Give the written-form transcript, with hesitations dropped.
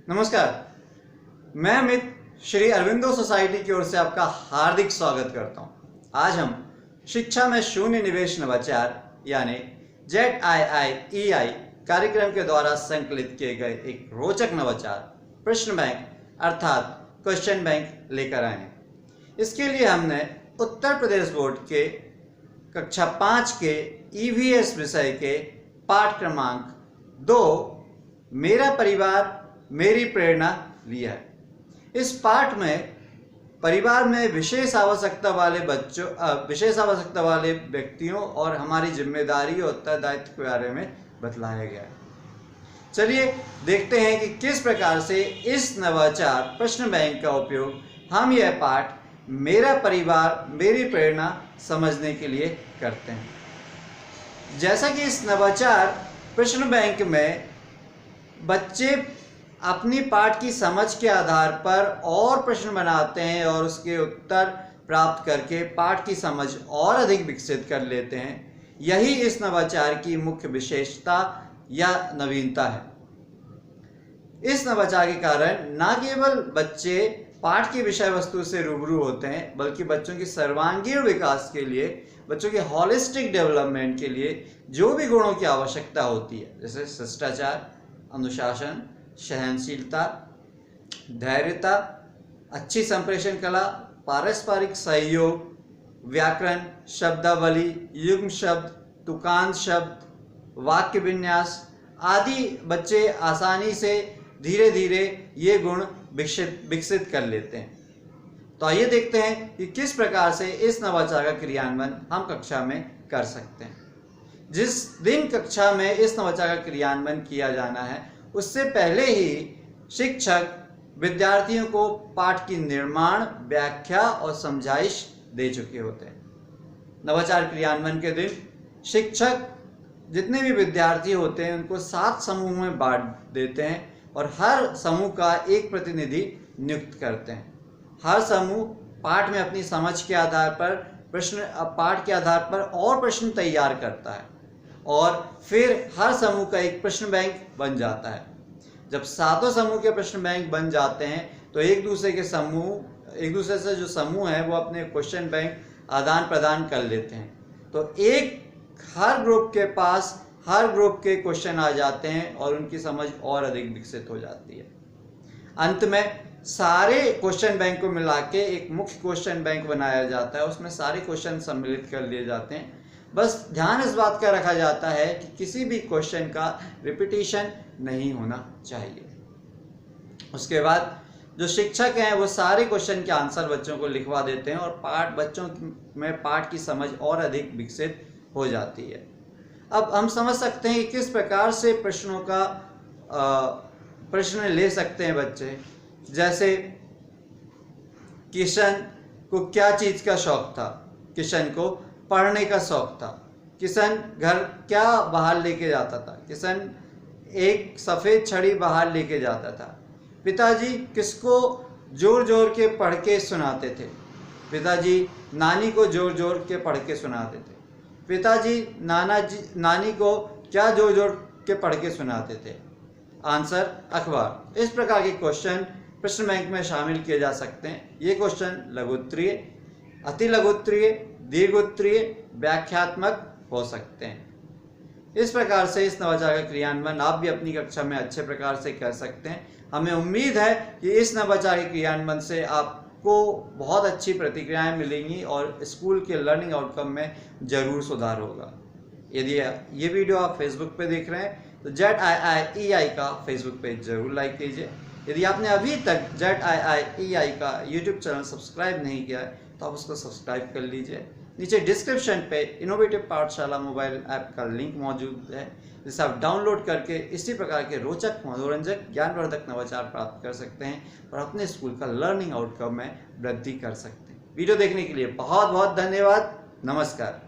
नमस्कार, मैं अमित श्री अरविंदो सोसाइटी की ओर से आपका हार्दिक स्वागत करता हूं। आज हम शिक्षा में शून्य निवेश नवाचार यानी ZIIEI कार्यक्रम के द्वारा संकलित किए गए एक रोचक नवाचार प्रश्न बैंक अर्थात क्वेश्चन बैंक लेकर आए हैं। इसके लिए हमने उत्तर प्रदेश बोर्ड के कक्षा 5 के EVS विषय के पाठ क्रमांक 2 मेरा परिवार मेरी प्रेरणा लिया है। इस पाठ में परिवार में विशेष आवश्यकता वाले व्यक्तियों और हमारी जिम्मेदारी और उत्तरदायित्व के बारे में बतलाया गया है। चलिए देखते हैं कि किस प्रकार से इस नवाचार प्रश्न बैंक का उपयोग हम यह पाठ मेरा परिवार मेरी प्रेरणा समझने के लिए करते हैं। जैसा कि इस नवाचार प्रश्न बैंक में बच्चे अपनी पाठ की समझ के आधार पर और प्रश्न बनाते हैं और उसके उत्तर प्राप्त करके पाठ की समझ और अधिक विकसित कर लेते हैं। यही इस नवाचार की मुख्य विशेषता या नवीनता है। इस नवाचार के कारण न केवल बच्चे पाठ की विषय वस्तु से रूबरू होते हैं, बल्कि बच्चों की सर्वांगीण विकास के लिए, बच्चों के होलिस्टिक डेवलपमेंट के लिए जो भी गुणों की आवश्यकता होती है, जैसे शिष्टाचार, अनुशासन, सहनशीलता, धैर्यता, अच्छी संप्रेषण कला, पारस्परिक सहयोग, व्याकरण, शब्दावली, युग्म शब्द, तुकांत शब्द, वाक्य विन्यास आदि बच्चे आसानी से धीरे धीरे ये गुण विकसित कर लेते हैं। तो आइए देखते हैं कि किस प्रकार से इस नवाचार का क्रियान्वयन हम कक्षा में कर सकते हैं। जिस दिन कक्षा में इस नवाचार का क्रियान्वयन किया जाना है, उससे पहले ही शिक्षक विद्यार्थियों को पाठ की निर्माण, व्याख्या और समझाइश दे चुके होते हैं। नवाचार क्रियान्वयन के दिन शिक्षक जितने भी विद्यार्थी होते हैं उनको 7 समूह में बांट देते हैं और हर समूह का एक प्रतिनिधि नियुक्त करते हैं। हर समूह पाठ में अपनी समझ के आधार पर पाठ के आधार पर और प्रश्न तैयार करता है और फिर हर समूह का एक प्रश्न बैंक बन जाता है। जब 7 समूह के प्रश्न बैंक बन जाते हैं तो एक दूसरे से जो समूह है वो अपने क्वेश्चन बैंक आदान प्रदान कर लेते हैं। तो हर ग्रुप के पास हर ग्रुप के क्वेश्चन आ जाते हैं और उनकी समझ और अधिक विकसित हो जाती है। अंत में सारे क्वेश्चन बैंक को मिला के एक मुख्य क्वेश्चन बैंक बनाया जाता है। उसमें सारे क्वेश्चन सम्मिलित कर लिए जाते हैं। बस ध्यान इस बात का रखा जाता है कि किसी भी क्वेश्चन का रिपीटिशन नहीं होना चाहिए। उसके बाद जो शिक्षक हैं वो सारे क्वेश्चन के आंसर बच्चों को लिखवा देते हैं और बच्चों में पाठ की समझ और अधिक विकसित हो जाती है। अब हम समझ सकते हैं कि किस प्रकार से प्रश्न ले सकते हैं बच्चे। जैसे किशन को क्या चीज़ का शौक था? किशन को पढ़ने का शौक था। किशन घर क्या बाहर लेके जाता था? किशन एक सफ़ेद छड़ी बाहर लेके जाता था। पिताजी किसको जोर जोर के पढ़ के सुनाते थे? पिताजी नानी को जोर जोर के पढ़ के सुनाते थे। पिताजी नानी को क्या जोर जोर के पढ़ के सुनाते थे? आंसर अखबार। इस प्रकार के क्वेश्चन प्रश्न बैंक में शामिल किए जा सकते हैं। ये क्वेश्चन लघुत्तरीय, अति लघुत्तरीय, दीर्घोत्तरीय, व्याख्यात्मक हो सकते हैं। इस प्रकार से इस नवाचार का क्रियान्वयन आप भी अपनी कक्षा में अच्छे प्रकार से कर सकते हैं। हमें उम्मीद है कि इस नवाचार के क्रियान्वयन से आपको बहुत अच्छी प्रतिक्रियाएं मिलेंगी और स्कूल के लर्निंग आउटकम में ज़रूर सुधार होगा। यदि ये वीडियो आप फेसबुक पे देख रहे हैं तो ZIIEI का फेसबुक पेज जरूर लाइक कीजिए। यदि आपने अभी तक ZIIEI का यूट्यूब चैनल सब्सक्राइब नहीं किया है तो आप उसको सब्सक्राइब कर लीजिए। नीचे डिस्क्रिप्शन पे इनोवेटिव पाठशाला मोबाइल ऐप का लिंक मौजूद है, जिसे आप डाउनलोड करके इसी प्रकार के रोचक, मनोरंजक, ज्ञानवर्धक नवाचार प्राप्त कर सकते हैं और अपने स्कूल का लर्निंग आउटकम में वृद्धि कर सकते हैं। वीडियो देखने के लिए बहुत बहुत धन्यवाद। नमस्कार।